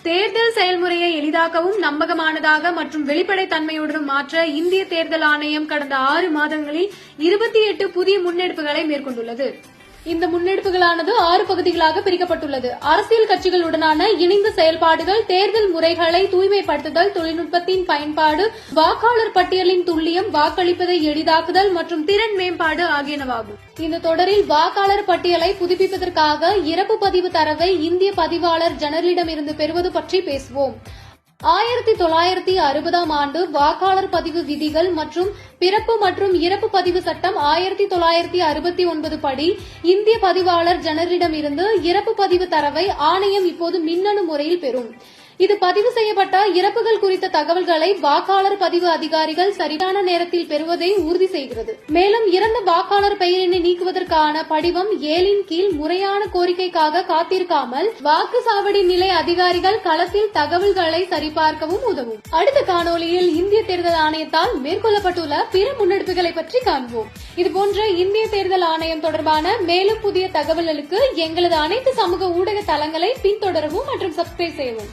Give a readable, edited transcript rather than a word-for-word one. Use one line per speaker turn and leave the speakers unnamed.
தேர்தல் செயல்முறையை எளிதாக்கவும் நம்பகமானதாக மற்றும் வெளிப்படைத்தன்மையுடன் மாற்ற இந்திய தேர்தல் ஆணையம் கடந்த 6 மாதங்களில் 28 புதிய முன்னெடுப்புகளை மேற்கொண்டுள்ளது. இந்த முன்னெடுப்புகளானது 6 பகுதிகளாக பிரிக்கப்பட்டுள்ளது. அரசியல் கட்சிகளுடனான இணைந்த செயல்பாடுகள், தேர்தல் முறைகளை தூய்மைப்படுத்துதல், தொழில்நுட்பத்தின் பயன்பாடு, வாக்காளர் பட்டியலின் துல்லியம், வாக்களிப்பதை எளிதாக்குதல் மற்றும் திறன் மேம்பாடு ஆகியனவாகும். இந்த தொடரில் வாக்காளர் பட்டியலை புதுப்பிப்பதற்காக இறப்பு பதிவு தரவை இந்திய பதிவாளர் ஜெனரலிடமிருந்து பெறுவது பற்றி பேசுவோம். 1960ஆம் ஆண்டு வாக்காளர் பதிவு விதிகள் மற்றும் பிறப்பு மற்றும் இறப்பு பதிவு சட்டம் 1969 படி இந்திய பதிவாளர் ஜெனரலிடமிருந்து இறப்பு பதிவு தரவை ஆணையம் இப்போது மின்னணு முறையில் பெறும். இது பதிவு செய்யப்பட்ட இறப்புகள் குறித்த தகவல்களை வாக்காளர் பதிவு அதிகாரிகள் சரியான நேரத்தில் பெறுவதை உறுதி செய்கிறது. மேலும் இறந்த வாக்காளர் பெயரினை நீக்குவதற்கான படிவம் 7 கீழ் முறையான கோரிக்கைக்காக காத்திருக்காமல் வாக்குச்சாவடி நிலை அதிகாரிகள் களத்தில் தகவல்களை சரிபார்க்கவும் உதவும். அடுத்த காணொலியில் இந்திய தேர்தல் ஆணையத்தால் மேற்கொள்ளப்பட்டுள்ள பிற முன்னெடுப்புகளை பற்றி காண்போம். இதுபோன்ற இந்திய தேர்தல் ஆணையம் தொடர்பான மேலும் புதிய தகவல்களுக்கு எங்களது அனைத்து சமூக ஊடக தளங்களை பின்தொடரவும் மற்றும் சப்ஸ்கிரைப் செய்யவும்.